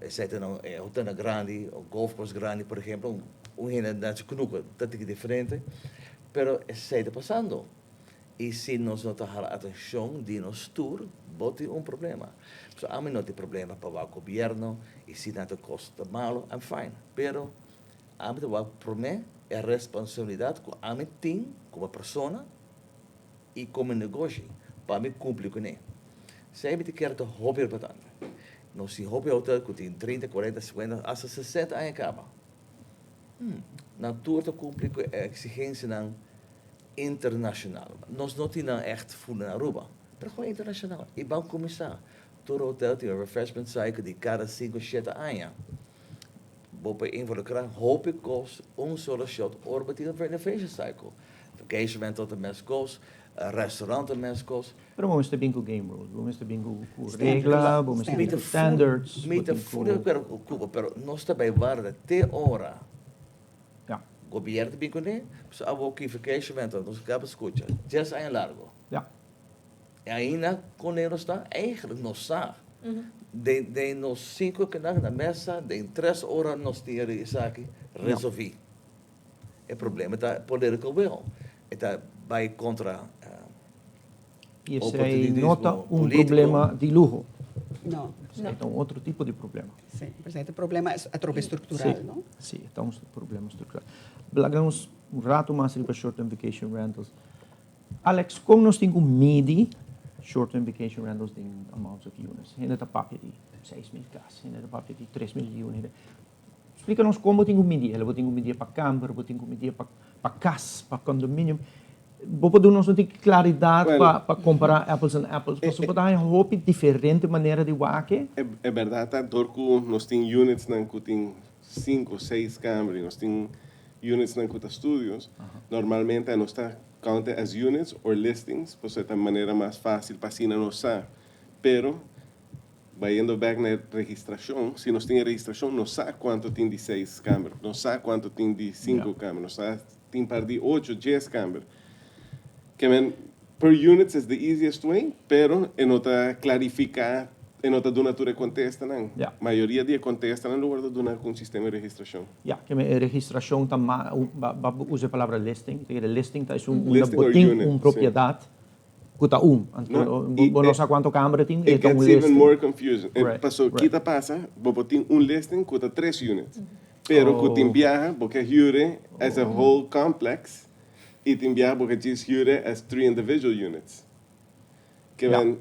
seja no hotel grande, ou golf course grande, por exemplo, gente dat se knoeken, dat is diferente, pero está passando. E se nós não dar atenção de nos tour, bote problema. So, a mim não tem problema para o governo, e se não te custa malo, I'm fine. Pero, a mim para mim, é responsabilidade que a mim tem como pessoa e como negócio, para mim cumprir com ele. Se a mim quer ter hobby importante, não se hobby hotel que tem 30, 40, 50, até 60 anos acaba. Na tour te cumprir com a exigência internacional. Nós não temos echt voelen na Aruba, mas gewoon internacional. E vamos começar. Todo hotel tem refreshment cycle de cada 5, 7 anos. Boven een van de kracht hoop ik kost solo shot orbiting renovation cycle. Vacation tot de mens kost, restaurant de mens kost. Pero vamos ter bem com game rules, vamos ter bem com regla, vamos ter bem com standards. Met de voeding per Cuba, pero nós também guarda te hora. Ja, Governo bem com ele, so abo que vacation nós acaba escuta. Just ein largo. ja. E ainda com ele está eigenlijk nós sabe. De nos 5 que na mesa, de 3 horas nos tira isso aqui, resolvi. O problema é political will. Está vai contra E esse aí oportunismo nota político. problema de luxo. Não. Então, outro tipo de problema. Sim, mas o problema é a tropa estrutural, Sim, não? sim, então um problema estrutural. Blagamos rato mais para short-term vacation rentals. Alex, como nós temos midi short-term vacation rentals in amounts of units? Ainda está papo de 6.000 casas, ainda está papo de 3.000 units. Explica-nos como tem que medir. Ela tem que medir para camper, tem que medir para casa, para condomínio. Vou dar nos tem claridade para comparar apples and apples. Mas você pode dar uma diferente maneira de waque. É verdade, tá? Dorco, nós temos units que tem 5, 6 câmeras, nós temos units que tem studios. Normalmente, nós está conta as units ou listings, pois é a maneira mais fácil para si não saber. Pero, indo back na registração, se nós temos registração, não sabe quanto tem de 6 câmeras, não sabe quanto tem de 5 câmeras, não sabe tem par de 8, 10 câmeras. Que per units is the easiest way, pero en otra clarificar, en otra donatura contesta, não. Yeah. Maioria de contesta no lugar de donar com sistema de registração. Ja, que a registração também usa a palavra listing. Listing é Listing or botim, unit, propriedade. Cuta não sei quanto câmera tem, It gets even more confusing. Right, Passou, right. kita passa, botim listing, cuta 3 units. Pero cuta viaja, porque jure as a whole complex, e tem bia porque diz as 3 individual units. Que Ja. men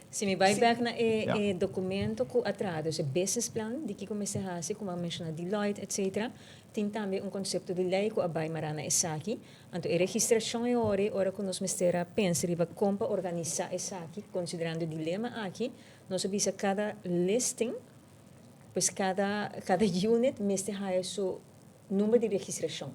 Se me vai back na Ja. documento que atrás, dus het business plan, die que comecei a fazer, como a mencionar Deloitte, etc. Tem também conceito de lei que a Bai Marana é aqui. Então, a registração é hora que nós mestera pensa riba como organizar essa aqui, considerando o dilema aqui, nós visa cada listing, pois cada unit mestera seu número de registração.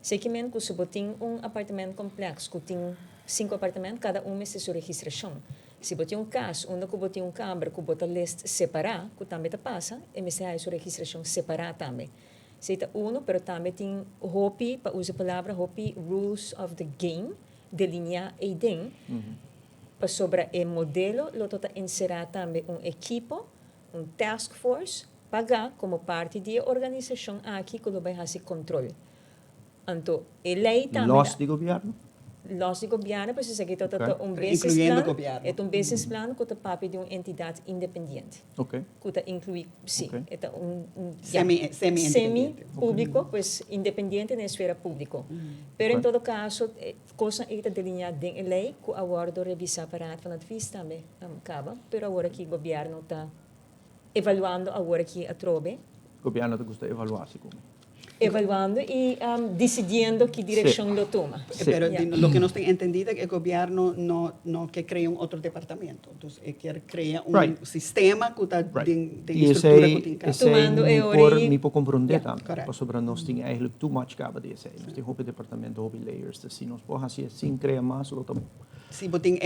Sei que men que se botem apartamento complexo, que tem 5 apartamentos, cada meste sua registração. Se botem caso, onde que botem câmara, que bota list separar, que também passa, e mestera sua registração separar também. Seita pero também tem hopi, para usar a palavra hopi, rules of the game, delinear e den, para sobre o modelo, lo tota inserir também equipo, task force, pagar como parte da organização aqui que lo vai fazer controle. Então, a lei também... Los de governo? Los de governo, pues se que Okay. business Incluyendo plan, governo. é business plan que papi de uma entidade independente. Ok. Que inclui, sim, Okay. é Semi-independente. semi-público, pues independiente na esfera pública. Pero em Okay. todo caso, coisa é delineada em lei que agora revisar para a vista também acaba, pero agora que o governo está evaluando agora que a trobe, Governo te gusta evaluar-se como. evaluando e decidindo que direção lo toma. Sí. Pero Yeah. lo que no estoy entendido es que el gobierno no que crea un otro departamento. Entonces, quiere crear un Right. sistema que está Right. de E estructura que esse tem esse Tomando me a por origem- me por compreender Yeah, também. correct. Sobre nós tem eigenlijk too much cabo desse. Nós tem hobby departamento, hobby layers. Se nós por assim sem criar mais, lo tam. si boting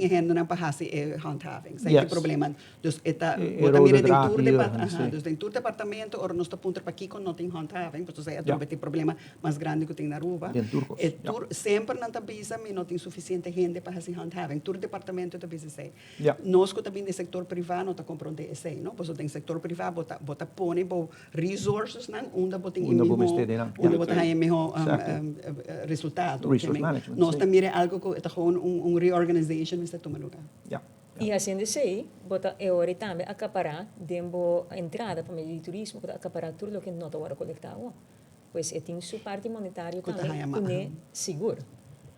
hendo na pahasi handhaving. Sa Yes. yes. problema. Dus eta Rode bota mire draad den tour hier, departamento, sim. dus den tour departamento or nos punter pa kiko no tem handhaving, pues sa Ja. atrobe tem problema mais grande que tem na Aruba. Den turcos, E ja. tour sempre não tabisa me não tem suficiente gente para fazer handhaving. Tour departamento tabisa sei. Ja. Nós que também do setor privado não tá comprando esse, não? Pois tem setor privado bota pone bo resources não, onde botem Onde bo mestede, não. onde Ja. botar aí melhor Exactly. resultado. Resource management, Nós sim. também é algo que é gewoon reorganization me está tomando lugar. Ja. E assim de ser, bota é hora também acaparar dembo a entrada para o meio de turismo, que acaparar tudo o que não está agora coletado. Pois é tem sua parte monetária Que tá também, aí, que é seguro.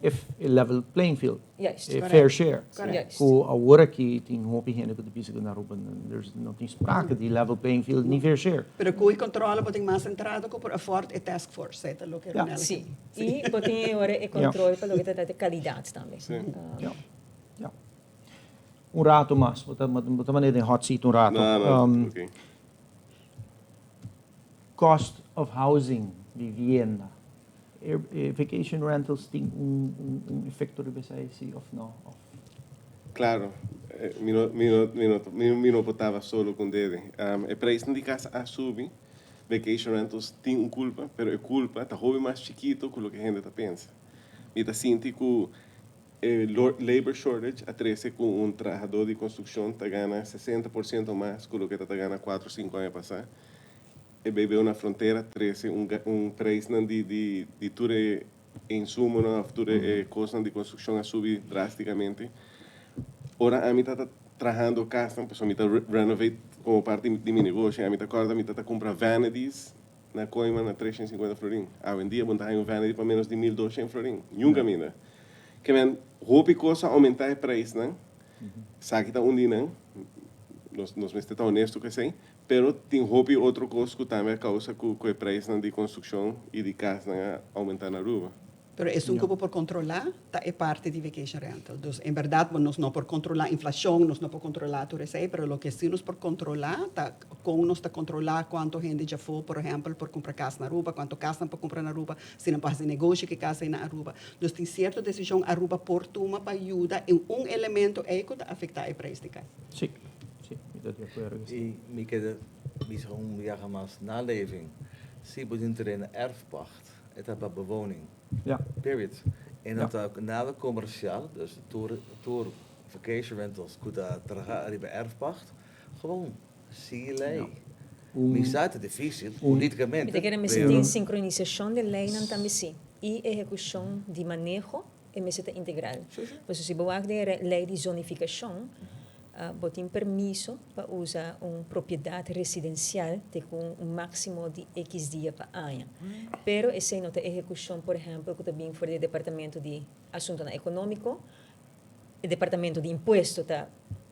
If a level playing field. Juist. A Correct. fair share. Correct. Ko agora que tem hobby gente que pisa na Aruba, there's não tem sprake die level playing field nem fair share. Pero kui controla boting mais entrada ko por afford e task force, certo? Lo que Ja. Ronella Sim. quer. E botem agora é controle para o que está de qualidade também. Sim. Ja. Ja. Um rato mais, botar maneira em hot seat um rato. não, ok. Cost of housing, vivienda. Vacation rentals tem efeito de BCIC of não? Claro, mi não botava solo com dele. O preço de casa a subir, vacation rentals tem culpa, pero a culpa está hobby mais chiquito que o que a gente pensa. E está sinto que labor shortage a 13 com trabalhador de construção está ganhando 60% mais que o que está ganhando 4 ou 5 anos passar. E bebe na fronteira 13 preço de tudo insumo, tudo coisa de construção a subir drasticamente. Ora, a mim está trabalhando casa, pues a mim está renovate como parte de meu negócio. A mim está acorda, a mim está comprar vanities na coima na 350 florim. A vendia, bom, tá um vanity para menos de 1.200 florim. Nunca mina. Que men, roupa coisa aumentar o preço, né? Sabe que tá onde não? Nós me está honesto que sei. Pero tem roupa outra coisa que também causa que o preço de construção e de casa aumentar na rua. Pero es un cubo por controlar, ta é parte de vacation rental. Dus en verdad, nos no por controlar inflación, nos no por controlar todo eso, pero lo que sí nos por controlar, ta con nos ta controlar cuánto gente já foi, por ejemplo, por comprar casa na Aruba, quanto casa para comprar na Aruba, se não passa negócio que casa na Aruba. Dus tem certa decisão Aruba por toma para ajuda em elemento é que afeta o preço de casa. Sim, sim, eu estou de acordo. E me queda bijzonder jagen mas naleving. Zie je in terrein erfpacht. Het hebben bewoning. Ja. Period. En Ja. dat ook na de commerciaal, dus tour vacation rentals, goed dat bij erfpacht, gewoon zie je lei. Me staat het difícil, politicamente. Eu quero me pero- sentir sincronização de lei não também sim. E execução de manejo é me sentir integral. Pois se boa de lei de zonificação, botin permiso para usar uma propriedade residencial de com um máximo de X dias para ano. Pero essa não tem execução, por exemplo, que também for do Departamento de Assunto Econômico, o Departamento de Imposto tá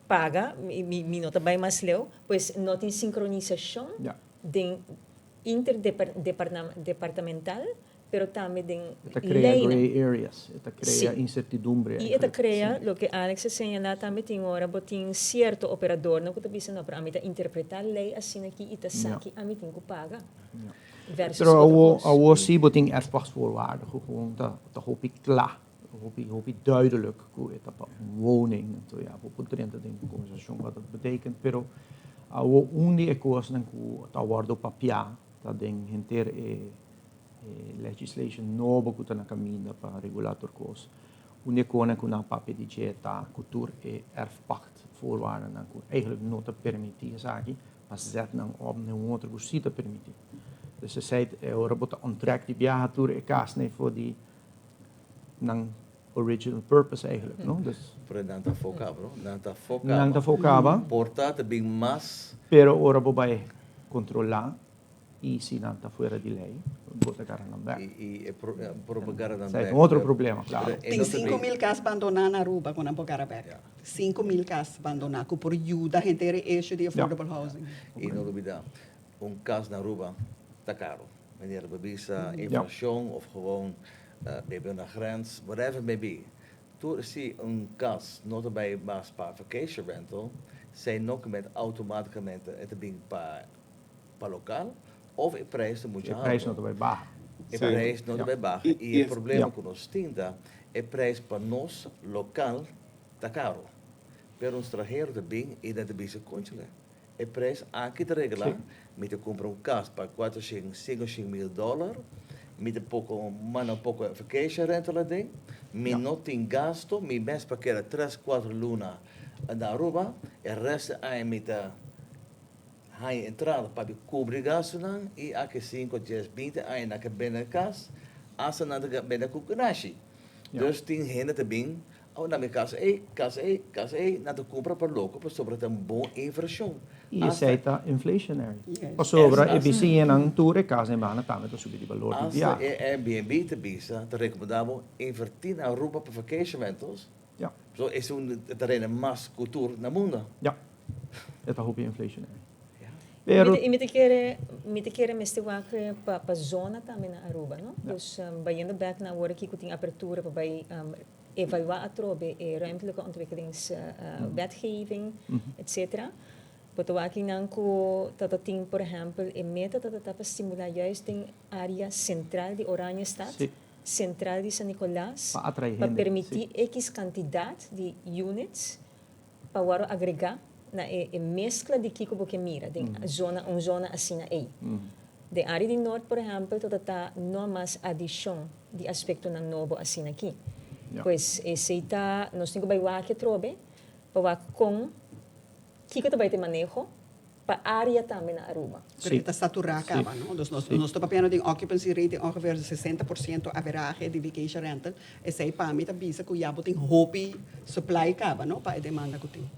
paga, mi nota bem mais leu, pois não tem sincronização Ja. de interdepartamental, pero também de Esta crea lei. gray areas, esta crea Sí. incertidumbre. E esta eigenlijk. crea, lo que Alex señala também tem hora, botin certo operador, não que tá pensando, para a mim interpretar lei assim aqui e tá aqui, a mim tem que pagar. Versus Pero outros. awo zie beting erfpachtsvoorwaarden gewoon dat hoop ik klaar. Hoop ik duidelijk hoe het op woning. Então, ja, we moeten erin de conversatie wat dat betekent. Pero awo unie koos dan ku tawardo papia dat ding hinter legislation novo que está na caminho para regulator koos. Unie kona ku na papia di jeta kultuur erfpacht voorwaarden dan ku eigenlijk nooit te permitteren zaken, maar zet dan op een andere kusie te permitteren. Dus ze zei, robot onttrekt die viator e kaas nee voor die nang original purpose eigenlijk, no? Dus Pero nanta foca, bro. Nanta foca. nang ta focava, Portate bem mas pero ora bobai controlar e se nang ta fuera di lei, bota cara na back. e propaganda dan Sai, outro problema, claro. Tem 5.000 casas abandonadas na Aruba com a Bocarabec. Yeah. 5.000 casas abandonadas por ajuda a gente issue de affordable housing. E não duvidar, caso na Aruba está caro. Wanneer er bebisa inflatie of gewoon bij een grens, whatever it may be. Toen zie caso not bij mas para vacation rental, zijn nog met automaticamente het ding para local of in prijs moet je De prijs nog erbij bagen. E Sim. prijs não vai baixar. E E o esse- problema Yeah. que nós temos é prijs para nós, local, está caro. Pero um estrangeiro também, ainda deve se controlar. É prijs aqui de regla, Sim. me te compra casa para 4, 5 mil dólares, me te pouco, manda pouco vacation rental ding, me Ja. não tem gasto, me mês para que era 3, 4 luna na Aruba, e o resto aí me te hai entrada para cobrir gasto não e aqui 5, 10, 20 aí na que bem na casa, asa na que bem na cucarachi. Ja. Dus tem gente também, ao na minha casa é, na tu compra para louco, para sobre tem boa inflação. E essa aí tá inflationary. Yes. Pas sobra, Yes, e bisi ang tour e casa em bana também tá subir de valor de Als via. je Airbnb te bisa, te recomendamos invertir na Aruba para vacation rentals. Ja, Zo is een terrein mas cultuur na mundo. ja. Het hoop je inflationary. Ja. Pero E me te querer meste wakker pa zona também na Aruba, no? Ja. Dus bayendo back na hora que tem apertura para bij evaluar a trobe ruimtelijke ontwikkelingswetgeving, etc. Potowaki nang ko tatating, por exemplo, e meta para estimular juist in área central de Oranje Stad, Sí. central de San Nicolás, Pa atrair para gente, permitir X quantidade de units para agregar na mescla de Kiko Bokemira, de zona assim aí. De área de norte, por exemplo, está não mais adição de aspecto na novo assim aqui. Ja. Pois esse está, nós temos que vai que trobe, para com Kiko também tem manejo para área também na Aruba. Pero está saturada acaba, no? Dus nós estamos falando de occupancy rate de ongeveer 60% average de vacation rental. E sei para mim também que o jabo tem hope supply acaba, no? Para a demanda que tem.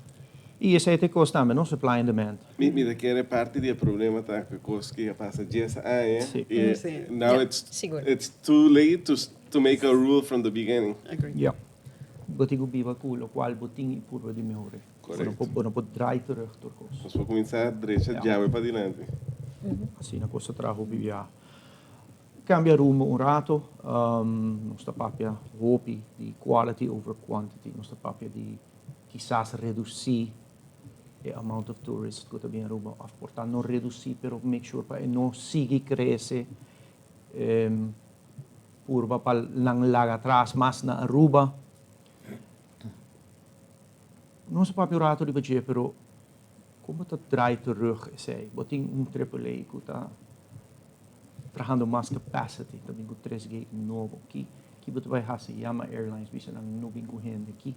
e esse aí te costa também, no supply and demand. Mi da que parte do problema tá que coisa passa 10 anos. Sim. E Sim. now Yeah, it's seguro. too late to make a rule from the beginning. Agree. Ja. Botigo biva culo, qual boting e purva de melhore. Correto. Não pode draai terug door koos. Nós vamos começar a direita Ja. já para adiante. Assim, na costa trago bivia. Cambia rumo un rato, nostra papia hopi di quality over quantity, nostra papia di quizás reducir the amount of tourists que também Aruba afportar, não reduzir, pero make sure para não seguir crescer curva para lang laga atrás, mas na Aruba. Nostra papia rato di budget, pero como dat draait terug, zei, boting AAA que está trabajando más capacity, também com 3 gate novo aqui, que você vai fazer Yama Airlines, bisa nang nubing gente aqui.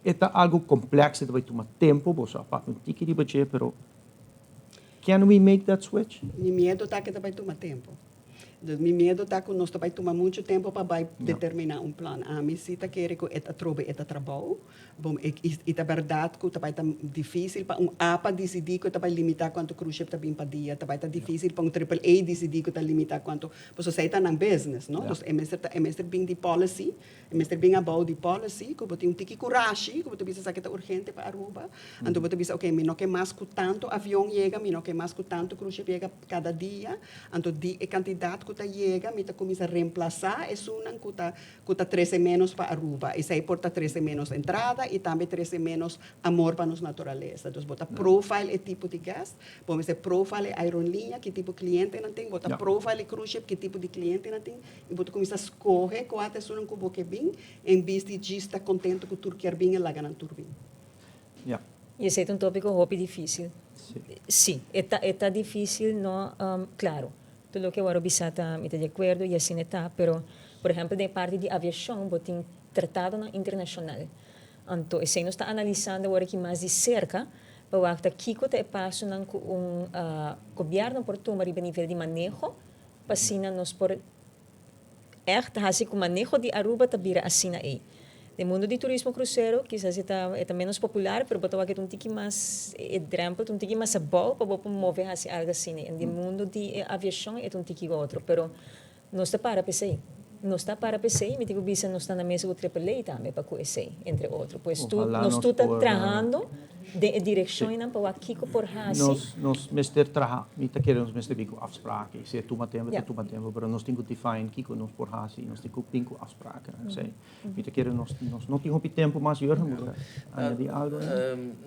Esta algo complexo, vai tomar tempo, você aparte um ticket de budget, pero can we make that switch? Mi miedo está que vai tomar tempo. Dus meu medo está que nós vai tomar muito tempo para determinar um plano. A mim se tá querer que eta trobe eta trabalho, bom, e tá verdade que tá vai tá difícil para APA decidir que tá vai limitar quanto cruise ship tá bem para dia, tá vai tá difícil para AAA decidir que tá limitar quanto, pois você tá na business, não? Dus é mestre bem de policy, é mestre bem about de policy, que você tem que coragem, que você bisa que tá urgente para Aruba, então você bisa, ok, me não quer mais que tanto avião chega, me não quer mais que tanto cruise ship chega cada dia, então de quantidade que chega, me começa a reemplazar, é sunan que tá 13 menos para Aruba, e aí porta 13 menos entrada e também 13 menos amor para nos natureza. Então, bota profile é tipo de gasto, bom, esse profile é aerolinha, que tipo de cliente não tem, bota profile é cruise ship, que tipo de cliente não tem, e bota começa a escorrer qual é sunan que você bem, em vez de estar contente que o tur quer bem e lá ganhar tur bem. Yeah. E esse é um tópico hobby difícil. Sim. Sim, está difícil, no, claro. Tudo que eu vou está de acordo e assim está, pero, por exemplo, de parte de aviação, tem tratado internacional. Então, esse não está analisando agora que mais de cerca, para que Kiko te passo governo por tomar o nível de manejo, para assim nós por echt assim que o manejo de Aruba está vira assim aí. No mundo de turismo cruzeiro, quizás está menos popular, pero botar aqui um tique mais exemplo, um tique mais bom para mover assim algo assim. No mundo de aviação é um tique outro, pero não está para PC. Não está para PC, me digo bisa não está na mesa do AAA também para conhecer, entre outros. Pois tu, nós tu está trabalhando de direção e não para aqui por assim. Nós mestre trabalha, mita queremos mestre bico afspraken. Se toma tempo, toma tempo, pero nós temos que define kiko nós por hasi, nós temos que pinko afspraken. Sei, mita queremos nós não temos tempo mais Jurgen, añadir algo.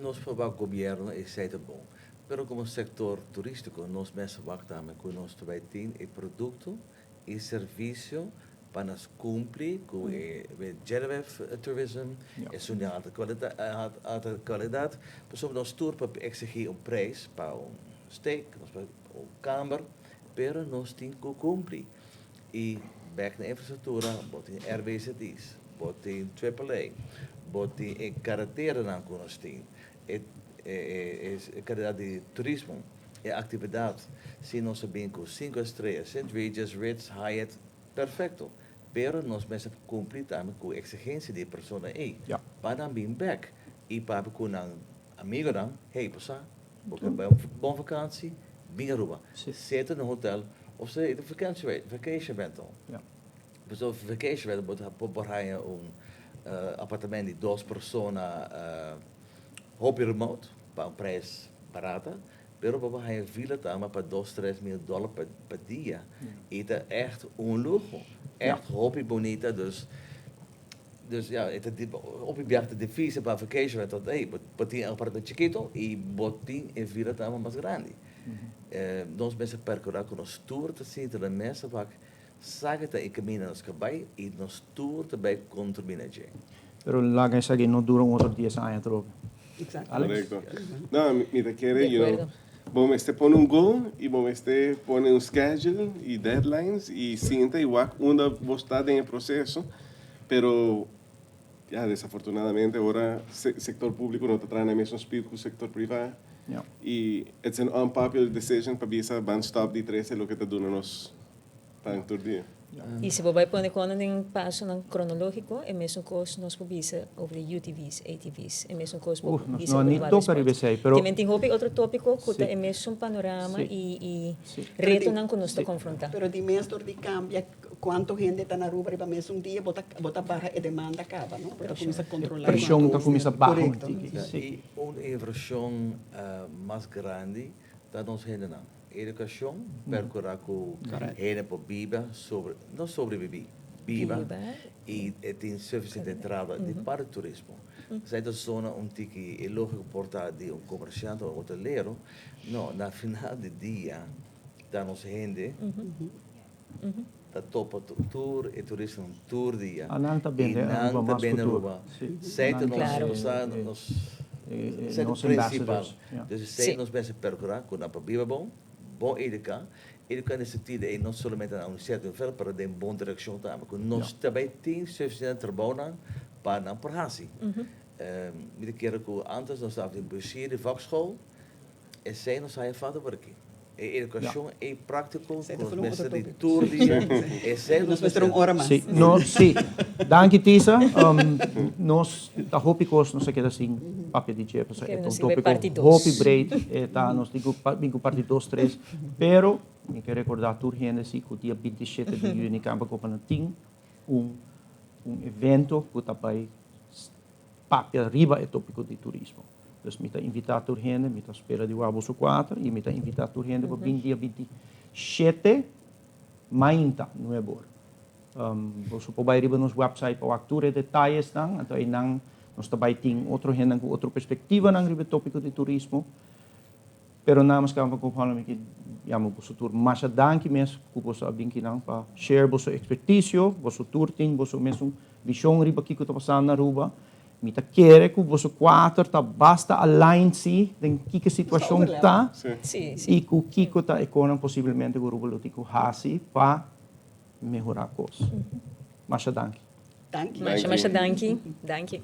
Nós para o governo é certo bom, pero como sector turístico nós mesmo vactamos que nós também tem o produto e serviço para nós cumprir com o GRF Tourism, é de alta qualidade, por nós tour para exigir preço para steak, para kamer, pero nós temos que cumprir. E back na infraestrutura, botem RBCDs, botem AAA, botem carretera não que nós temos, qualidade de turismo, atividade, se nós sabemos com 5 estrelas, St. Regis, Ritz, Hyatt, perfeito. Pero nós mesmos cumprir também com a exigência de pessoa aí. Para não vir back. E para com um amigo não, hey, passar, boa vakantie, bem Aruba. Zitten no hotel, of ze de vacation rental. Dus op vacation rental moet je appartement de 2 personas hobby remote, para prijs barata. Pero para hij vila tama para $2-3 mil per dia. E é echt um luxo. Echt hobby bonita, dus ja, op je viaje difícil para vacation rental, botin een apartamento chiquito e botin een vila tama mais grande. Nós mesmos percorrer com nós tour te zien, de mensen vaak zeggen dat ik caminho nos cabai e nós tour também contribuir. Pero lá quem sabe não dura outro dia sem a troca. Exato. Correcto. No, mira, quiere bom, este põe goal e bom, este põe schedule e deadlines e sinta igual onde você está em processo, pero ya desafortunadamente agora sector público não está trazendo o mesmo espírito que o sector privado. E é uma unpopular decision para bisa ban stop de 13 lo que está dando nos tanto dia. E se você põe quando em passo cronológico, é mesmo coisa nós publica sobre UTVs, ATVs, é mesmo coisa publica não nem toca ribesei, pero também tem outro tópico que é mesmo panorama e reto não que nós está confrontando. Pero de mês de cambia quanto gente está na Aruba para mesmo dia bota barra e demanda acaba, não? Para começar a controlar. Pressão está começa a baixar. E uma inversão mais grande da nossa gente não. Educação, percorrer com gente para viver sobre, não sobreviver, viver e tem suficiente entrada de para o turismo. Se é da zona onde é lógico portar de comerciante ou hoteleiro, não, na final do dia da nossa gente da topa tour e turismo tour dia. Não também é Aruba. Sete nos principal. Dus sei nos beste percorrer com a viver bom educar nesse sentido é não somente a um certo nível, para dar boa direção também, porque nós também temos suficiente trabalho para não por assim. Me quero que antes nós estávamos em Bussier, de vakschool, e sei nós saímos vader werken. educação é prático, Zet com os voor een mensen ander die topic. tour die é sério. Nós vamos ter hora mais. Sim, sim. Danke, Tisa. Nós, tá hopicos, nós aqui assim, papel de jeito, Ok, é um nós vai tópico parte dois. hopi breed, tá, nós digo parte 2, 3, pero, me quero recordar tur gente assim, que o dia 27 de junho, em Campo Copanantim, evento que tá vai papel riba é tópico de turismo. Dus me está invitar tur gente, me está espera de Waboso 4, e me está invitar tur gente para dia 27, mainta, não é bom. Você pode ir nos website para acture detalhes dan, então aí nang nós também tem outro gente com outra perspectiva nang ribe tópico de turismo. Pero nós vamos falar que yamo você tour mais danke mesmo que você abin que não para share você expertise, você tour tem você mesmo visão riba que está passando na rua. Me tá querer que você quatro tá basta align se em que situação tá Sim, sim. e que Kiko tá econom possivelmente o grupo lutico hasi para melhorar a coisa. Mas danke. Dank je. Mas danke.